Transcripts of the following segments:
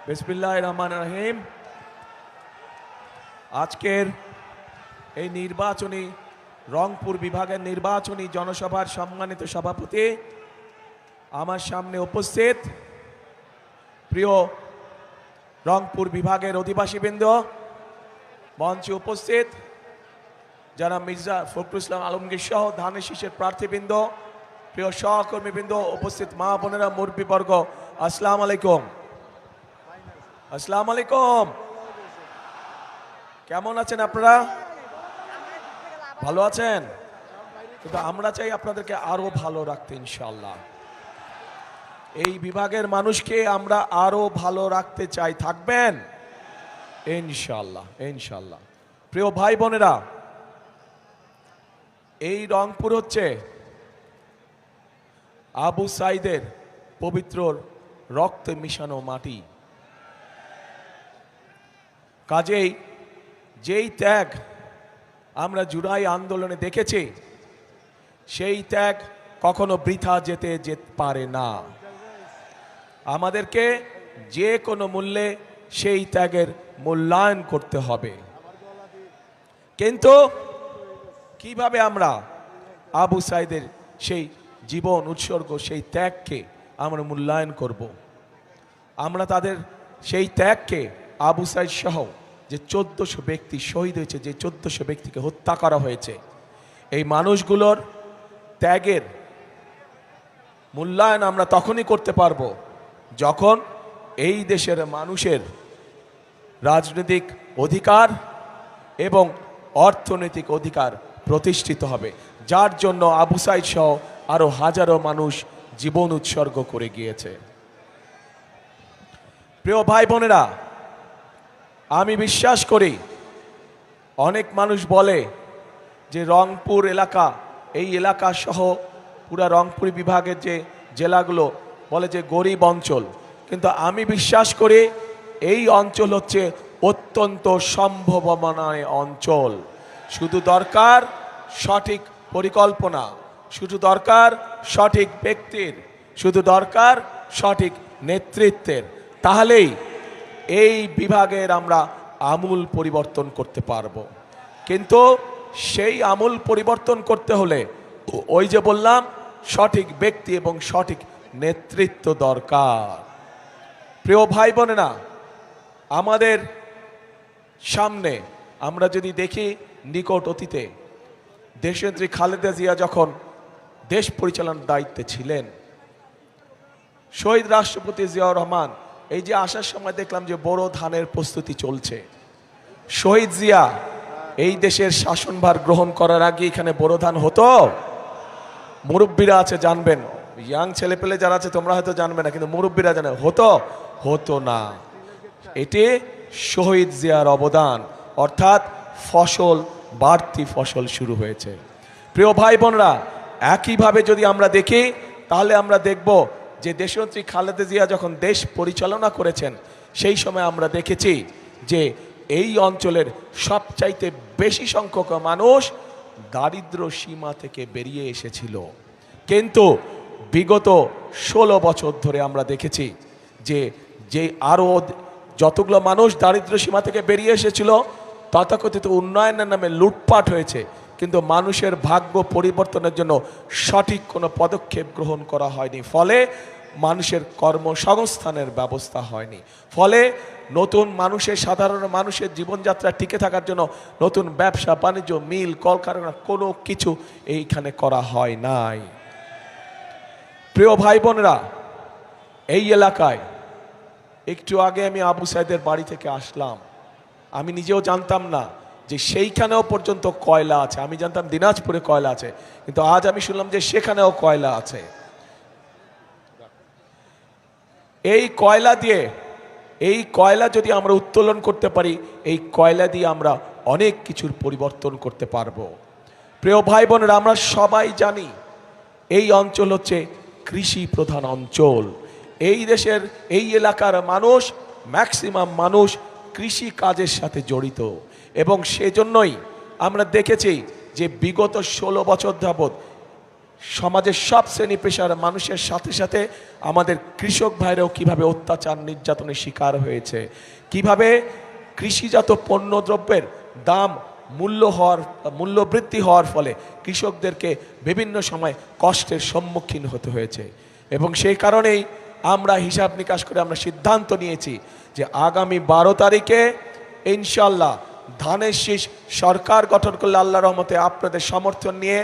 বিসমিল্লাহির রহমানির রহিম। আজকের এই নির্বাচনী রংপুর বিভাগের নির্বাচনী জনসভার সম্মানিত সভাপতি, আমার সামনে উপস্থিত প্রিয় রংপুর বিভাগের অধিবাসীবৃন্দ, মঞ্চে উপস্থিত যারা মির্জা ফখরুল ইসলাম আলমগীর সহ ধানের শীষের প্রার্থীবৃন্দ, প্রিয় সহকর্মীবৃন্দ, উপস্থিত মা বোনেরা, মুরব্বীবর্গ, আসসালামু আলাইকুম। আসসালামু আলাইকুম। কেমন আছেন আপনারা? ভালো আছেন? কিন্তু আমরা চাই আপনাদেরকে আরো ভালো রাখতে ইনশাআল্লাহ। এই বিভাগের মানুষকে আমরা আরো ভালো রাখতে চাই। থাকবেন ইনশাআল্লাহ ইনশাআল্লাহ। প্রিয় ভাই বোনেরা, এই রংপুর হচ্ছে আবু সাইদের পবিত্র রক্তে মিশানো মাটি। কাজেই যেই ত্যাগ আমরা জুলাই আন্দোলনে দেখেছি, সেই ত্যাগ কখনো বৃথা যেতে পারে না। আমাদেরকে যে কোনো মূল্যে সেই ত্যাগের মূল্যায়ন করতে হবে। কিন্তু কিভাবে আমরা আবু সাইদের সেই জীবন উৎসর্গ, সেই ত্যাগকে আমরা মূল্যায়ন করব? আমরা তাদের সেই ত্যাগকে, আবু সাইদ সহ যে 1400 ব্যক্তি শহীদ হয়েছে, যে 1400 ব্যক্তিকে হত্যা করা হয়েছে, এই মানুষগুলোর ত্যাগের মূল্যায়ন আমরা তখনই করতে পারবো যখন এই দেশের মানুষের রাজনৈতিক অধিকার এবং অর্থনৈতিক অধিকার প্রতিষ্ঠিত হবে, যার জন্য আবু সাইদ সহ আরো হাজারো মানুষ জীবন উৎসর্গ করে গিয়েছে। প্রিয় ভাই বোনেরা, আমি বিশ্বাস করি, অনেক মানুষ বলে যে রংপুর এলাকা, এই এলাকা সহ পুরা রংপুর বিভাগের যে জেলাগুলো বলে যে গরিব অঞ্চল, কিন্তু আমি বিশ্বাস করি এই অঞ্চল হচ্ছে অত্যন্ত সম্ভাবনাময় অঞ্চল। শুধু দরকার সঠিক পরিকল্পনা, শুধু দরকার সঠিক ব্যক্তির, শুধু দরকার সঠিক নেতৃত্বের। তাহলেই এই বিভাগের আমরা আমূল পরিবর্তন করতে পারবো। কিন্তু সেই আমূল পরিবর্তন করতে হলে ওই যে বললাম, সঠিক ব্যক্তি এবং সঠিক নেতৃত্ব দরকার। প্রিয় ভাই বোনেরা, আমাদের সামনে আমরা যদি দেখি, নিকট অতীতে দেশনেত্রী খালেদা জিয়া যখন দেশ পরিচালনার দায়িত্বে ছিলেন, শহীদ রাষ্ট্রপতি জিয়াউর রহমান এই যে আসার সময় দেখলাম যে বড় ধানের প্রস্তুতি চলছে। শহীদ জিয়া এই দেশের শাসনভার গ্রহণ করার আগে এখানে বড় ধান হতো? মুরব্বীরা আছে জানবেন, ইয়াং ছেলেপেলে যারা আছে তোমরা হয়তো জানবে না, কিন্তু মুরব্বীরা জানে হতো না। এটি শহীদ জিয়ার অবদান, অর্থাৎ ফসল, বাড়তি ফসল শুরু হয়েছে। প্রিয় ভাই বোনরা, একইভাবে যদি আমরা দেখি, তাহলে আমরা দেখব যে দেশনেত্রী খালেদা জিয়া যখন দেশ পরিচালনা করেছেন, সেই সময় আমরা দেখেছি যে এই অঞ্চলের সবচাইতে বেশি সংখ্যক মানুষ দারিদ্র সীমা থেকে বেরিয়ে এসেছিল। কিন্তু বিগত 16 বছর ধরে আমরা দেখেছি যে আরও যতগুলো মানুষ দারিদ্র সীমা থেকে বেরিয়ে এসেছিল, তথাকথিত উন্নয়নের নামে লুটপাট হয়েছে, কিন্তু মানুষের ভাগ্য পরিবর্তনের জন্য সঠিক কোনো পদক্ষেপ গ্রহণ করা হয়নি। ফলে মানুষের কর্মসংস্থানের ব্যবস্থা হয়নি। ফলে নতুন মানুষের, সাধারণ মানুষের জীবনযাত্রা টিকে থাকার জন্য নতুন ব্যবসা বাণিজ্য, মিল, কলকারখানা কোনো কিছু এইখানে করা হয় নাই। প্রিয় ভাই বোনেরা, এই এলাকায় একটু আগে আমি আবু সাইদের বাড়ি থেকে আসলাম। আমি নিজেও জানতাম না যে সেইখানেও পর্যন্ত কয়লা আছে। আমি জানতাম দিনাজপুরে কয়লা আছে, কিন্তু আজ আমি শুনলাম যে সেখানেও কয়লা আছে। এই কয়লা যদি আমরা উত্তোলন করতে পারি, এই কয়লা দিয়ে আমরা অনেক কিছুর পরিবর্তন করতে পারবো। প্রিয় ভাই বোনেরা, আমরা সবাই জানি এই অঞ্চল হচ্ছে কৃষি প্রধান অঞ্চল। এই দেশের এই এলাকার মানুষ, ম্যাক্সিমাম মানুষ কৃষি কাজের সাথে জড়িত, এবং সেজন্যই আমরা দেখেছি যে বিগত 16 বছর যাবৎ সমাজের সব শ্রেণী পেশার মানুষের সাথে সাথে আমাদের কৃষক ভাইরাও কিভাবে অত্যাচার নির্যাতনের শিকার হয়েছে, কিভাবে কৃষিজাত পণ্যদ্রব্যের দাম মূল্য বৃদ্ধি হওয়ার ফলে কৃষকদেরকে বিভিন্ন সময় কষ্টের সম্মুখীন হতে হয়েছে। এবং সেই কারণেই আমরা হিসাব নিকাশ করে আমরা সিদ্ধান্ত নিয়েছি যে আগামী 12 তারিখে ইনশাল্লাহ ধানের শীষ সরকার গঠন করলে আল্লাহর রহমতে আপনাদের সমর্থন নিয়ে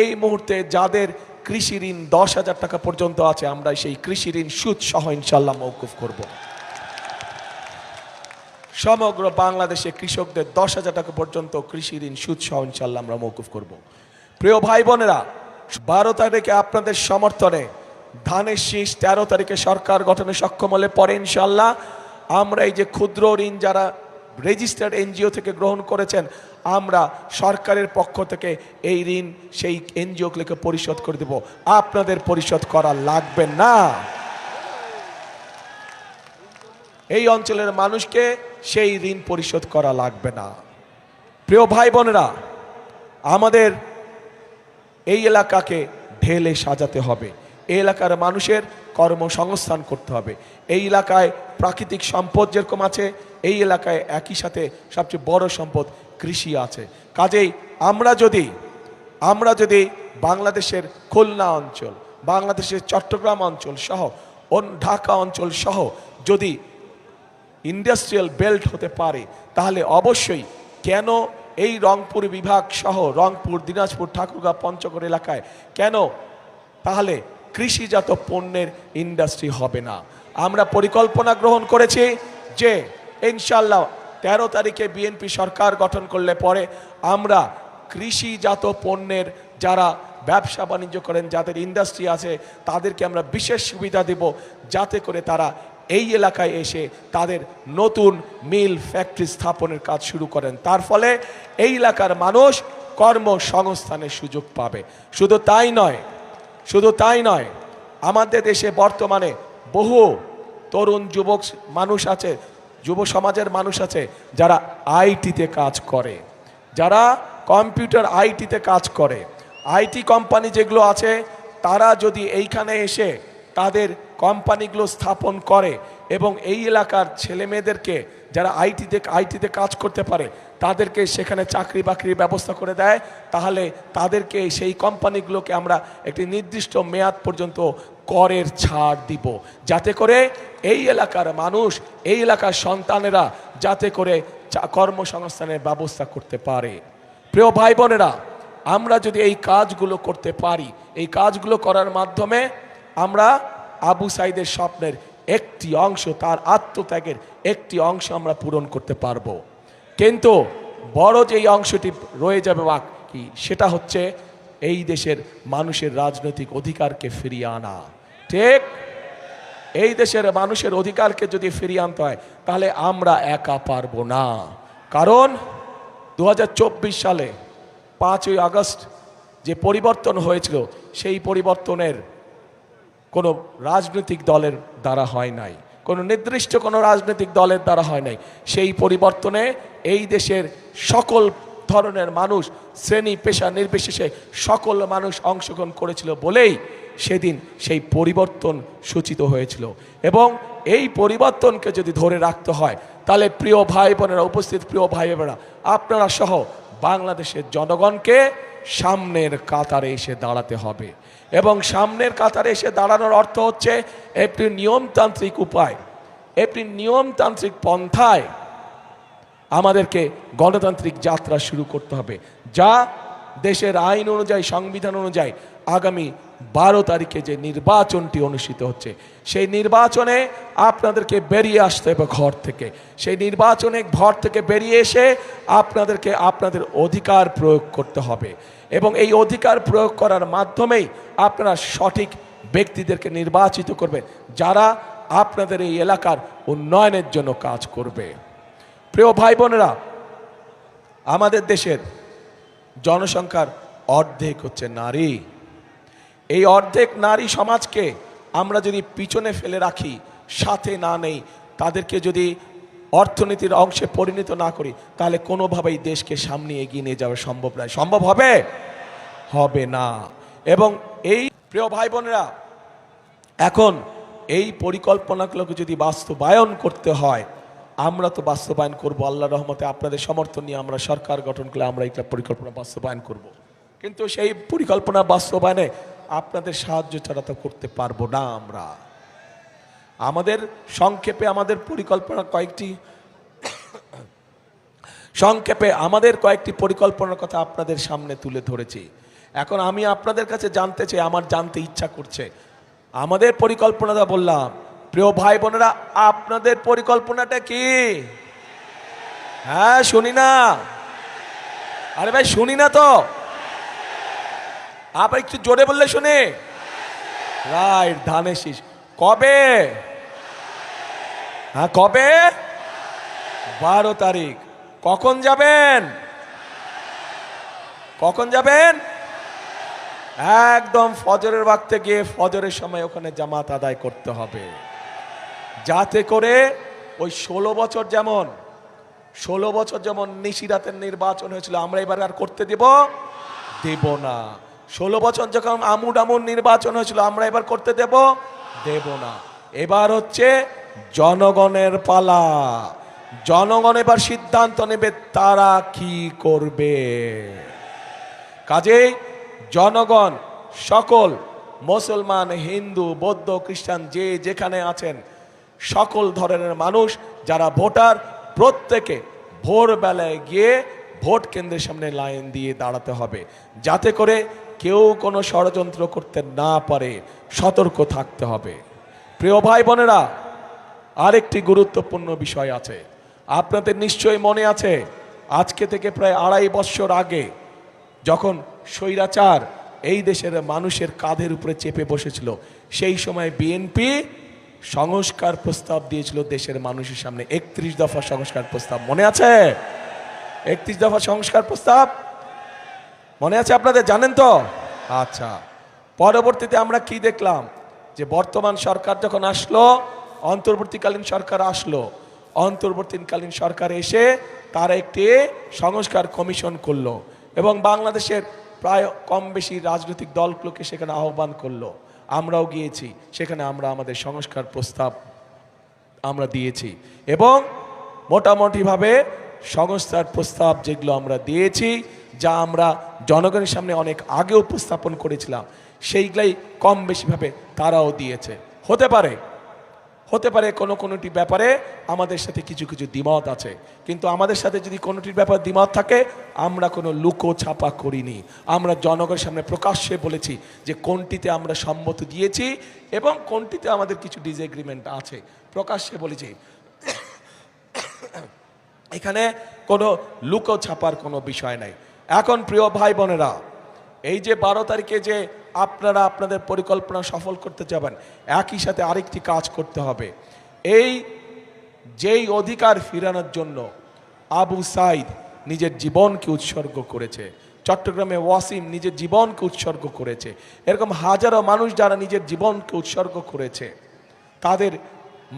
এই মুহূর্তে যাদের কৃষি ঋণ 10,000 টাকা পর্যন্ত আছে, আমরা সেই কৃষি ঋণ সুদ সহ ইনশাল্লাহ মওকুফ করব। সমগ্র বাংলাদেশে কৃষকদের 10,000 টাকা পর্যন্ত কৃষি ঋণ সুদ সহ ইনশাল্লাহ আমরা মওকুফ করব। প্রিয় ভাই বোনেরা, 12 তারিখে আপনাদের সমর্থনে ধানের শীষ 13 তারিখে সরকার গঠনে সক্ষম হলে পরে ইনশাল্লাহ আমরা এই যে ক্ষুদ্র ঋণ যারা রেজিস্টার্ড এনজিও থেকে গ্রহণ করেছেন, আমরা সরকারের পক্ষ থেকে এই ঋণ সেই এনজিওগুলোকে পরিশোধ করে দেব, আপনাদের পরিশোধ করা লাগবে না। এই অঞ্চলের মানুষকে সেই ঋণ পরিশোধ করা লাগবে না। প্রিয় ভাই বোনেরা, আমাদের এই এলাকাকে ঢেলে সাজাতে হবে, এই এলাকার মানুষের কর্মসংস্থান করতে হবে। এই এলাকায় প্রাকৃতিক সম্পদ যেরকম আছে, এই এলাকায় একই সাথে সবচেয়ে বড় সম্পদ কৃষি আছে। কাজেই আমরা যদি বাংলাদেশের খুলনা অঞ্চল, বাংলাদেশের চট্টগ্রাম অঞ্চল সহ ঢাকা অঞ্চল সহ যদি ইন্ডাস্ট্রিয়াল বেল্ট হতে পারে, তাহলে অবশ্যই কেন এই রংপুর বিভাগ সহ রংপুর, দিনাজপুর, ঠাকুরগাঁও, পঞ্চগড় এলাকায় কেন তাহলে কৃষিজাত পণ্যের ইন্ডাস্ট্রি হবে না? আমরা পরিকল্পনা গ্রহণ করেছি যে ইনশাল্লাহ 13 তারিখে বিএনপি সরকার গঠন করলে পরে আমরা কৃষিজাত পণ্যের যারা ব্যবসা বাণিজ্য করেন, যাদের ইন্ডাস্ট্রি আছে, তাদেরকে আমরা বিশেষ সুবিধা দেব, যাতে করে তারা এই এলাকায় এসে তাদের নতুন মিল ফ্যাক্টরি স্থাপনের কাজ শুরু করেন। তার ফলে এই এলাকার মানুষ কর্মসংস্থানের সুযোগ পাবে। শুধু তাই নয়, আমাদের দেশে বর্তমানে বহু তরুণ যুবক মানুষ আছে, যুব সমাজের মানুষ আছে যারা আইটিতে কাজ করে, যারা কম্পিউটার আইটিতে কাজ করে। আইটি কোম্পানি যেগুলো আছে, তারা যদি এইখানে এসে তাদের কোম্পানিগুলো স্থাপন করে এবং এই এলাকার ছেলে মেয়েদেরকে যারা আইটিতে কাজ করতে পারে তাদেরকে সেখানে চাকরি বাকরির ব্যবস্থা করে দেয়, তাহলে তাদেরকে সেই কোম্পানিগুলোকে আমরা একটি নির্দিষ্ট মেয়াদ পর্যন্ত করের ছাড় দিব, যাতে করে এই এলাকার মানুষ, এই এলাকার সন্তানেরা যাতে করে কর্মসংস্থানের ব্যবস্থা করতে পারে। প্রিয় ভাই বোনেরা, আমরা যদি এই কাজগুলো করতে পারি, এই কাজগুলো করার মাধ্যমে আমরা আবু সাইদের স্বপ্নের একটি অংশ, তার আত্মত্যাগের একটি অংশ আমরা পূরণ করতে পারবো। কিন্তু বড় যেই অংশটি রয়ে যাবে বাকি, সেটা হচ্ছে এই দেশের মানুষের রাজনৈতিক অধিকারকে ফিরিয়ে আনা। ঠিক, এই দেশের মানুষের অধিকারকে যদি ফিরিয়ে আনতে হয়, তাহলে আমরা একা পারবো না। কারণ 2024 সালে 5ই আগস্ট যে পরিবর্তন হয়েছিল, সেই পরিবর্তনের কোনো রাজনৈতিক দলের দ্বারা হয় নাই, কোনো নির্দিষ্ট কোনো রাজনৈতিক দলের দ্বারা হয় নাই। সেই পরিবর্তনে এই দেশের সকল ধরনের মানুষ, শ্রেণী পেশা নির্বিশেষে সকল মানুষ অংশগ্রহণ করেছিল বলেই সেদিন সেই পরিবর্তন সূচিত হয়েছিল। এবং এই পরিবর্তনকে যদি ধরে রাখতে হয়, তাহলে প্রিয় ভাই বোনেরা, উপস্থিত প্রিয় ভাই বোনেরা, আপনারা সহ বাংলাদেশের জনগণকে সামনের কাতারে এসে দাঁড়াতে হবে। এবং সামনের কাতারে এসে দাঁড়ানোর অর্থ হচ্ছে একটি নিয়মতান্ত্রিক উপায়, একটি নিয়মতান্ত্রিক পন্থায় আমাদেরকে গণতান্ত্রিক যাত্রা শুরু করতে হবে, যা দেশের আইন অনুযায়ী, সংবিধান অনুযায়ী আগামী 12 তারিখে যে নির্বাচনটি অনুষ্ঠিত হচ্ছে, সেই নির্বাচনে আপনাদেরকে বেরিয়ে আসতে হবে ঘর থেকে। সেই নির্বাচনে ঘর থেকে বেরিয়ে এসে আপনাদেরকে আপনাদের অধিকার প্রয়োগ করতে হবে। এবং এই অধিকার প্রয়োগ করার মাধ্যমেই আপনারা সঠিক ব্যক্তিদেরকে নির্বাচিত করবেন, যারা আপনাদের এই এলাকার উন্নয়নের জন্য কাজ করবে। প্রিয় ভাই বোনেরা, আমাদের দেশের জনসংখ্যার অর্ধেক হচ্ছে নারী। এই অর্ধেক নারী সমাজকে আমরা যদি পিছনে ফেলে রাখি, সাথে না নেই, তাদেরকে যদি অর্থনীতির অংশে পরিণত না করি, তাহলে কোনোভাবেই দেশকে সামনে এগিয়ে নিয়ে যাওয়া সম্ভব নয়। সম্ভব হবে না। এবং এই প্রিয় ভাই বোনেরা, এখন এই পরিকল্পনাগুলোকে যদি বাস্তবায়ন করতে হয়, আমরা তো বাস্তবায়ন করব আল্লাহর রহমতে। আপনাদের সমর্থন নিয়ে আমরা সরকার গঠন করলে আমরা একটা পরিকল্পনা বাস্তবায়ন করব, কিন্তু সেই পরিকল্পনা বাস্তবায়নে আপনাদের সাহায্য ছাড়া তো করতে পারবো না আমরা। আমাদের সংক্ষেপে আমাদের পরিকল্পনা কয়েকটি পরিকল্পনার কথা আপনাদের সামনে তুলে ধরেছি। এখন আমি আপনাদের কাছে জানতে চাই, আমার জানতে ইচ্ছা করছে, আমাদের পরিকল্পনাটা বললাম, প্রিয় ভাই বোনেরা আপনাদের পরিকল্পনাটা কি? হ্যাঁ শুনি না, আরে ভাই শুনি না তো, আবার একটু জোরে বললে শুনে। রাইট, ধানের শীষ কবে? হ্যাঁ কবে? 12 তারিখ। কখন যাবেন? কখন যাবেন? একদম ফজরের ওয়াক্তে গিয়ে ফজরের সময় ওখানে জামাত আদায় করতে হবে, যাতে করে ওই 16 বছর যেমন নিশিরাতের নির্বাচন হয়েছিল, আমরা এবার আর করতে দেব না। 16 বছর যখন আমুর নির্বাচন হয়েছিল, আমরা এবার করতে দেব না। এবার হচ্ছে জনগণের পালা। জনগণ এবার সিদ্ধান্ত নেবে তারা কি করবে। কাজেই জনগণ, সকল মুসলমান, হিন্দু, বৌদ্ধ, খ্রিস্টান, যে যেখানে আছেন, সকল ধরনের মানুষ যারা ভোটার, প্রত্যেকে ভোরবেলায় গিয়ে ভোট কেন্দ্রের সামনে লাইন দিয়ে দাঁড়াতে হবে, যাতে করে কেউ কোনো ষড়যন্ত্র করতে না পারে। সতর্ক থাকতে হবে। প্রিয় ভাই বোনেরা, আরেকটি গুরুত্বপূর্ণ বিষয় আছে। আপনাদের নিশ্চয়ই মনে আছে, আজকে থেকে প্রায় 2.5 বছর আগে যখন স্বৈরাচার এই দেশের মানুষের কাঁধের উপরে চেপে বসেছিল, সেই সময় বিএনপি সংস্কার প্রস্তাব দিয়েছিল দেশের মানুষের সামনে। 31 দফা সংস্কার প্রস্তাব, মনে আছে? 31 দফা সংস্কার প্রস্তাব মনে আছে আপনাদের? জানেন তো? আচ্ছা, পরবর্তীতে আমরা কি দেখলাম, যে বর্তমান সরকার যখন আসলো, অন্তর্বর্তীকালীন সরকার আসলো, অন্তর্বর্তীকালীন সরকার এসে তারা একটি সংস্কার কমিশন করলো এবং বাংলাদেশের প্রায় কম বেশি রাজনৈতিক দলগুলোকে সেখানে আহ্বান করলো। আমরাও গিয়েছি সেখানে, আমরা আমাদের সংস্কার প্রস্তাব আমরা দিয়েছি এবং মোটামুটিভাবে সংস্কার প্রস্তাব যেগুলো আমরা দিয়েছি, যা আমরা জনগণের সামনে অনেক আগে উপস্থাপন করেছিলাম, সেইগুলাই কম বেশিভাবে তারাও দিয়েছে। হতে পারে কোনোটি ব্যাপারে আমাদের সাথে কিছু দ্বিমত আছে, কিন্তু আমাদের সাথে যদি কোনোটির ব্যাপারে দ্বিমত থাকে, আমরা কোনো লুকো ছাপা করিনি। আমরা জনগণের সামনে প্রকাশ্যে বলেছি যে কোনটিতে আমরা সম্মত দিয়েছি এবং কোনটিতে আমাদের কিছু ডিসএগ্রিমেন্ট আছে, প্রকাশ্যে বলেছি। এখানে কোনো লুকো ছাপার কোনো বিষয় নাই। এখন প্রিয় ভাই বোনেরা, এই যে 12 তারিখে যে আপনারা আপনাদের পরিকল্পনা সফল করতে যাবেন, একই সাথে আরেকটি কাজ করতে হবে। যেই অধিকার ফিরানোর জন্য আবু সাইদ নিজের জীবনকে উৎসর্গ করেছে, চট্টগ্রামে ওয়াসিম নিজের জীবনকে উৎসর্গ করেছে, এরকম হাজারো মানুষ যারা নিজের জীবনকে উৎসর্গ করেছে, তাদের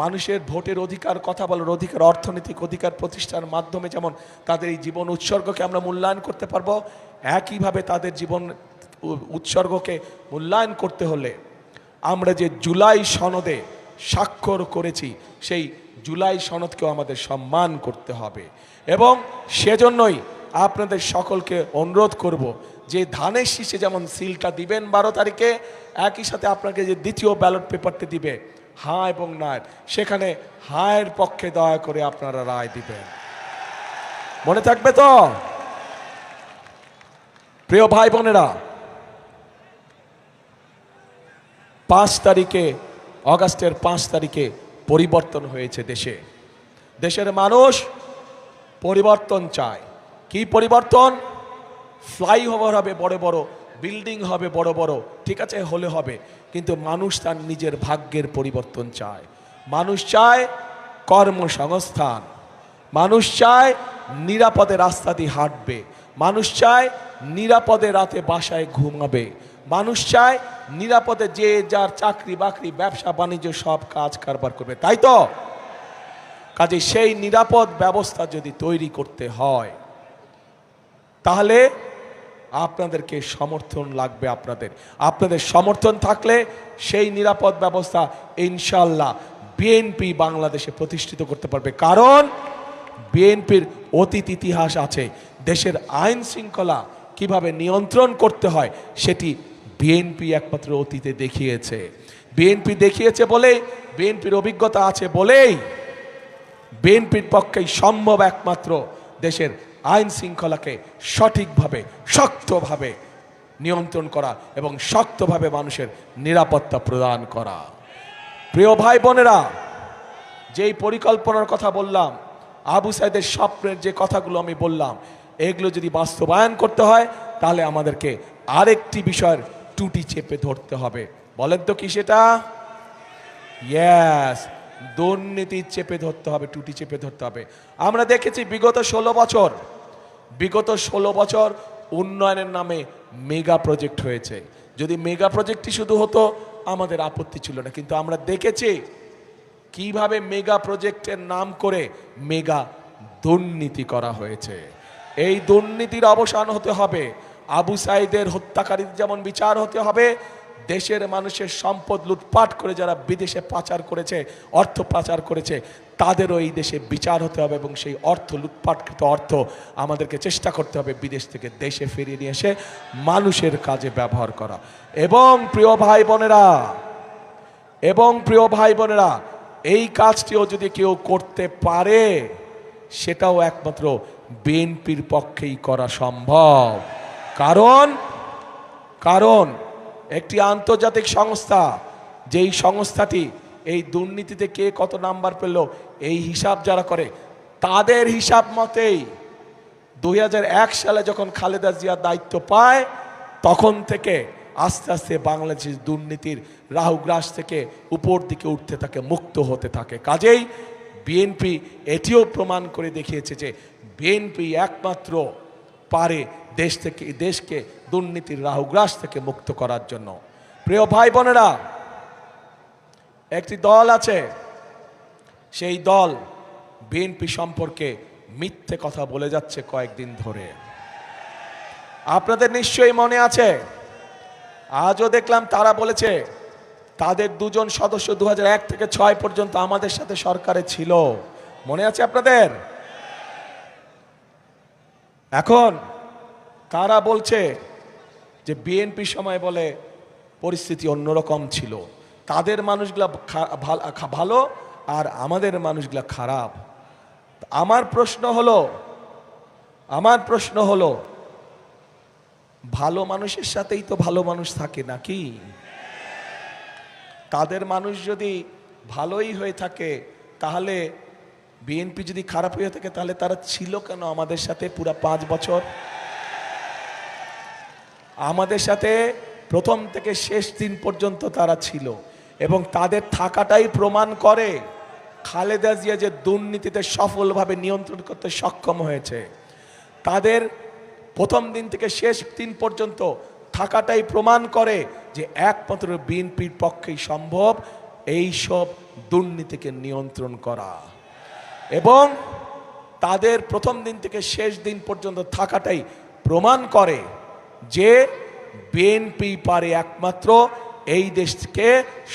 মানুষের ভোটের অধিকার, কথা বলার অধিকার, অর্থনৈতিক অধিকার প্রতিষ্ঠার মাধ্যমে যেমন তাদের এই জীবন উৎসর্গকে আমরা মূল্যায়ন করতে পারবো, একইভাবে তাদের জীবন উৎসর্গকে মূল্যায়ন করতে হলে আমরা যে জুলাই সনদে স্বাক্ষর করেছি, সেই জুলাই সনদকেও আমাদের সম্মান করতে হবে। এবং সেজন্যই আপনাদের সকলকে অনুরোধ করব যে ধানের শীষে যেমন সিলটা দিবেন 12 তারিখে, একই সাথে আপনাকে যে দ্বিতীয় ব্যালট পেপারটি দিবে হ্যাঁ এবং না, সেখানে হায়ের পক্ষে দয়া করে আপনারা রায় দিবেন। মনে থাকবে তো? প্রিয় ভাই বোনেরা, 5 তারিখে, অগাস্টের 5 তারিখে পরিবর্তন হয়েছে দেশের মানুষ পরিবর্তন চায়। কি পরিবর্তন? ফ্লাইওভার হবে বড় বড়, বিল্ডিং হবে বড় বড়, ঠিক আছে, হলে হবে, কিন্তু মানুষ তার নিজের ভাগ্যের পরিবর্তন চায়। মানুষ চায় কর্মসংস্থান, মানুষ চায় নিরাপদে রাস্তা দিয়ে হাঁটবে, মানুষ চায় নিরাপদে রাতে বাসায় ঘুমাবে, মানুষ চায় নিরাপদে যে যার চাকরি বাকরি ব্যবসা বাণিজ্য সব কাজ কারবার করবে, তাই তো? কাজে সেই নিরাপদ ব্যবস্থা যদি তৈরি করতে হয়, তাহলে আপনাদেরকে সমর্থন লাগবে। আপনাদের সমর্থন থাকলে সেই নিরাপদ ব্যবস্থা ইনশাআল্লাহ বিএনপি বাংলাদেশে প্রতিষ্ঠিত করতে পারবে। কারণ বিএনপির অতীত ইতিহাস আছে। দেশের আইন শৃঙ্খলা কিভাবে নিয়ন্ত্রণ করতে হয় সেটি বিএনপি একমাত্র অতীতে দেখিয়েছে। বিএনপি দেখিয়েছে বলেই, বিএনপির অভিজ্ঞতা আছে বলেই বিএনপির পক্ষেই সম্ভব একমাত্র দেশের আইন শৃঙ্খলাকে সঠিকভাবে শক্তভাবে নিয়ন্ত্রণ করা এবং শক্তভাবে মানুষের নিরাপত্তা প্রদান করা। প্রিয় ভাই বোনেরা, যেই পরিকল্পনার কথা বললাম, আবু সাইদের স্বপ্নের যে কথাগুলো আমি বললাম, এগুলো যদি বাস্তবায়ন করতে হয় তাহলে আমাদেরকে আরেকটি বিষয়ের টুটি চেপে ধরতে হবে। বলেন তো কি সেটা? ইয়েস, দুর্নীতি চেপে ধরতে হবে, টুটি চেপে ধরতে হবে। আমরা দেখেছি বিগত 16 বছর উন্নয়নের নামে মেগা প্রজেক্ট হয়েছে। যদি মেগা প্রজেক্টই শুধু হতো আমাদের আপত্তি ছিল না, কিন্তু আমরা দেখেছি কিভাবে মেগা প্রজেক্টের নাম করে মেগা দুর্নীতি করা হয়েছে। এই দুর্নীতির অবসান হতে হবে। আবু সাইদের হত্যাকারীদের যেমন বিচার হতে হবে, দেশের মানুষের সম্পদ লুটপাট করে যারা বিদেশে পাচার করেছে, অর্থ পাচার করেছে, তাদেরও এই দেশে বিচার হতে হবে এবং সেই অর্থ, লুটপাটকৃত অর্থ আমাদেরকে চেষ্টা করতে হবে বিদেশ থেকে দেশে ফিরিয়ে নিয়ে এসে মানুষের কাজে ব্যবহার করা। এবং প্রিয় ভাই বোনেরা, এই কাজটিও যদি কেউ করতে পারে সেটাও একমাত্র বিএনপির পক্ষেই করা সম্ভব। কারণ একটি আন্তর্জাতিক সংস্থা, যেই সংস্থাটি এই দুর্নীতিতে কে কত নাম্বার পেল এই হিসাব যারা করে, তাদের হিসাব মতেই 2001 সালে যখন খালেদা জিয়া দায়িত্ব পায় তখন থেকে আস্তে আস্তে বাংলাদেশের দুর্নীতির রাহুগ্রাস থেকে উপর দিকে উঠতে থাকে, মুক্ত হতে থাকে। কাজেই বিএনপি এটিও প্রমাণ করে দেখিয়েছে যে বিএনপি একমাত্র পারে দেশকে দুর্নীতির রাহুগ্রাস থেকে মুক্ত করার জন্য। প্রিয় ভাই বোনেরা, একটি দল আছে, সেই দল বিএনপি সম্পর্কে মিথ্যে কথা বলে যাচ্ছে কয়েকদিন ধরে। আপনাদের নিশ্চয়ই মনে আছে, আজও দেখলাম তারা বলেছে তাদের 2 সদস্য 2001 থেকে 2006 পর্যন্ত আমাদের সাথে সরকারে ছিল। মনে আছে আপনাদের? এখন তারা বলছে যে বিএনপি সময় বলে পরিস্থিতি অন্যরকম ছিল, তাদের মানুষগুলা ভালো আর আমাদের মানুষগুলা খারাপ। আমার প্রশ্ন হলো ভালো মানুষের সাথেই তো ভালো মানুষ থাকে নাকি? তাদের মানুষ যদি ভালোই হয়ে থাকে তাহলে বিএনপি যদি খারাপ হয়ে থাকে তাহলে তারা ছিল কেন আমাদের সাথে পুরা 5 বছর? আমাদের সাথে প্রথম থেকে শেষ দিন পর্যন্ত তারা ছিল এবং তাদের থাকাটাই প্রমাণ করে খালেদা জিয়া যে দুর্নীতিতে সফলভাবে নিয়ন্ত্রণ করতে সক্ষম হয়েছে। তাদের প্রথম দিন থেকে শেষ দিন পর্যন্ত থাকাটাই প্রমাণ করে যে একমাত্র বিএনপির পক্ষেই সম্ভব এই সব দুর্নীতিকে নিয়ন্ত্রণ করা। এবং তাদের প্রথম দিন থেকে শেষ দিন পর্যন্ত থাকাটাই প্রমাণ করে যে বিএনপি পারে একমাত্র এই দেশকে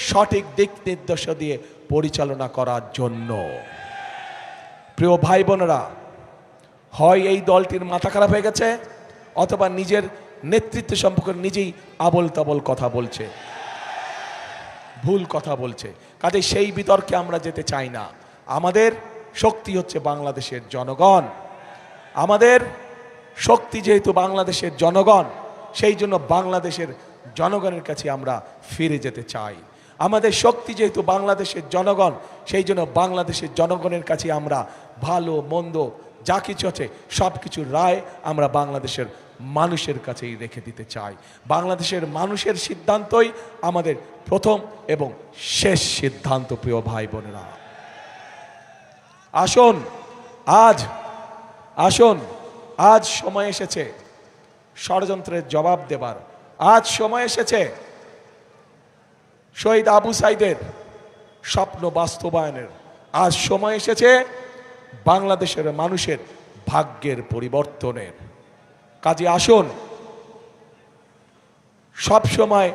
সঠিক দিক নির্দেশনা দিয়ে পরিচালনা করার জন্য। প্রিয় ভাই বোনেরা, হয় এই দলটির মাথা খারাপ হয়ে গেছে অথবা নিজের নেতৃত্ব সম্পর্কে নিজেই আবল তাবল কথা বলছে, ভুল কথা বলছে। কাজে সেই বিতর্কে আমরা যেতে চাই না। আমাদের শক্তি হচ্ছে বাংলাদেশের জনগণ। আমাদের শক্তি যেহেতু বাংলাদেশের জনগণ, সেই জন্য বাংলাদেশের জনগণের কাছে আমরা ফিরে যেতে চাই। আমাদের শক্তি যেহেতু বাংলাদেশের জনগণ, সেই জন্য বাংলাদেশের জনগণের কাছে আমরা ভালো মন্দ যা কিছু আছে সব কিছুর রায় আমরা বাংলাদেশের মানুষের কাছেই রেখে দিতে চাই। বাংলাদেশের মানুষের সিদ্ধান্তই আমাদের প্রথম এবং শেষ সিদ্ধান্ত। প্রিয় ভাই বোনেরা, আজ সময় এসেছে ষড়যন্ত্রের জবাব দেবার। আজ সময় এসেছে শহীদ আবু সাইদের স্বপ্ন বাস্তবায়নের। আজ সময় এসেছে বাংলাদেশের মানুষের ভাগ্যের পরিবর্তনের। কাজে আসুন সব সময়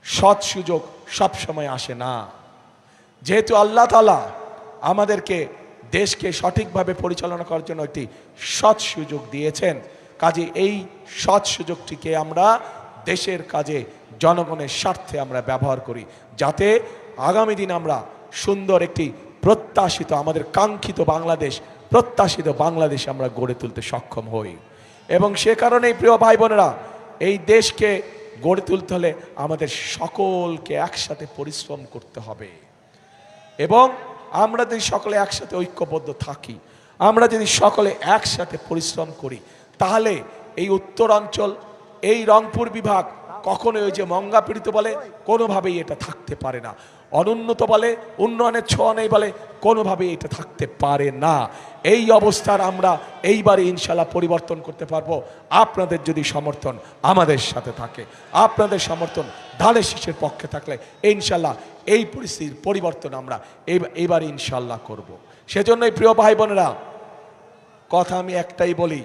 সৎ সুযোগ সব সময় আসে না। যেহেতু আল্লাহ তাআলা আমাদেরকে দেশকে সঠিকভাবে পরিচালনা করার জন্য একটি সৎ সুযোগ দিয়েছেন, কাজে এই সৎ সুযোগটিকে আমরা দেশের কাজে জনগণের স্বার্থে আমরা ব্যবহার করি, যাতে আগামী দিন আমরা সুন্দর একটি প্রত্যাশিত, আমাদের কাঙ্ক্ষিত বাংলাদেশ, প্রত্যাশিত বাংলাদেশ আমরা গড়ে তুলতে সক্ষম হই। এবং সে কারণেই প্রিয় ভাই বোনেরা, এই দেশকে গড়ে তুলতে হলে আমাদের সকলকে একসাথে পরিশ্রম করতে হবে। এবং আমরা যদি সকলে একসাথে ঐক্যবদ্ধ থাকি, আমরা যদি সকলে একসাথে পরিশ্রম করি, তাহলে এই উত্তরাঞ্চল, এই রংপুর বিভাগ কখনোই ওই যে মঙ্গা পীড়িত বলে কোনোভাবেই এটা থাকতে পারে না, অনুন্নত বলে উন্নয়নের ছোঁয়া নেই বলে কোনোভাবেই এটা থাকতে পারে না। এই অবস্থার আমরা এইবারে ইনশাল্লাহ পরিবর্তন করতে পারবো, আপনাদের যদি সমর্থন আমাদের সাথে থাকে, আপনাদের সমর্থন ধানের শীষের পক্ষে থাকলে ইনশাল্লাহ এই পরিস্থিতির পরিবর্তন আমরা এইবার ইনশাল্লাহ করব। সেজন্যই প্রিয় ভাই বোনেরা, কথা আমি একটাই বলি,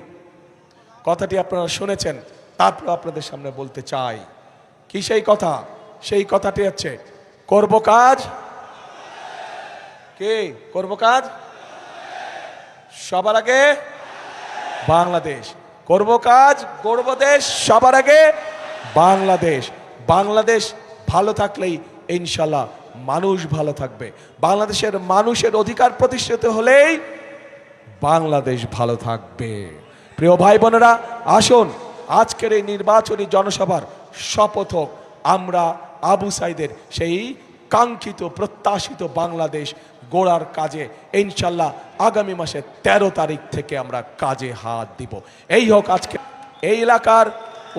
কথাটি আপনারা শুনেছেন, তারপর আপনাদের সামনে বলতে চাই। কি সেই কথা? সেই কথাটি হচ্ছে, করব কাজ, কে করব কাজ? সবার আগে বাংলাদেশ। করব কাজ, গড়ব দেশ, সবার আগে বাংলাদেশ। বাংলাদেশ ভালো থাকলেই ইনশাল্লাহ মানুষ ভালো থাকবে। বাংলাদেশের মানুষের অধিকার প্রতিষ্ঠিত হলেই বাংলাদেশ ভালো থাকবে। প্রিয় ভাই বোনেরা, আসুন আজকের এই নির্বাচনী জনসভার শপথ হোক আমরা আবু সাইদের সেই কাঙ্ক্ষিত প্রত্যাশিত বাংলাদেশ গড়ার কাজে ইনশাল্লাহ আগামী মাসের 13 তারিখ থেকে আমরা কাজে হাত দিব। এই হোক আজকে এই এলাকার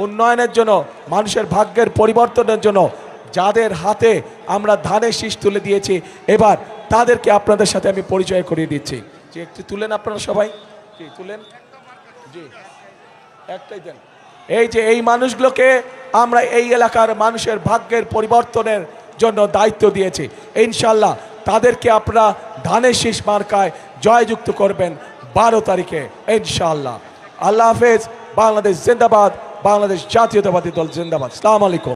উন্নয়নের জন্য, মানুষের ভাগ্যের পরিবর্তনের জন্য যাদের হাতে আমরা ধানের শীষ তুলে দিয়েছি, এবার তাদেরকে আপনাদের সাথে আমি পরিচয় করিয়ে দিচ্ছি। যে একটু তুলেন আপনারা সবাই, জি তুলেন, জি একটাই দেন। এই যে এই মানুষগুলোকে আমরা এই এলাকার মানুষের ভাগ্যের পরিবর্তনের জন্য দায়িত্ব দিয়েছি, ইনশাল্লাহ তাদেরকে আপনারা ধানের শীষ মার্কায় জয়যুক্ত করবেন 12 তারিখে ইনশাল্লাহ। আল্লাহ হাফেজ। বাংলাদেশ জিন্দাবাদ, বাংলাদেশ জাতীয়তাবাদী দল জিন্দাবাদ। আসসালামু আলাইকুম।